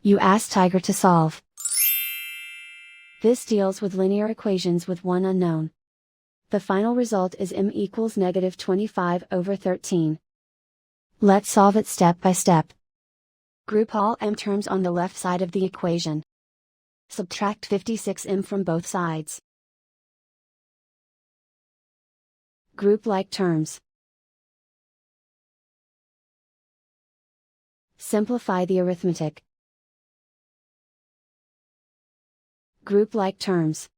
You ask Tiger to solve. This deals with linear equations with one unknown. The final result is m equals -25/13. Let's solve it step by step. Group all m terms on the left side of the equation. Subtract 56m from both sides. Group like terms. Simplify the arithmetic. Group like terms.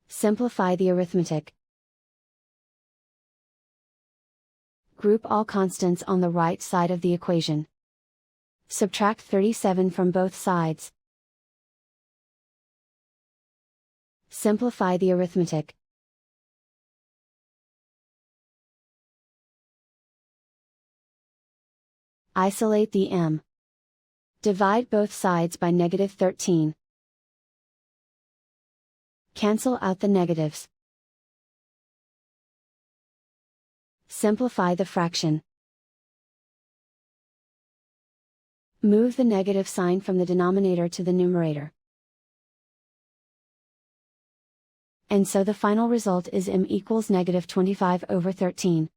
Simplify the arithmetic. Group all constants on the right side of the equation. Subtract 37 from both sides. Simplify the arithmetic. Isolate the m. Divide both sides by -13. Cancel out the negatives. Simplify the fraction. Move the negative sign from the denominator to the numerator. And so the final result is m equals -25/13.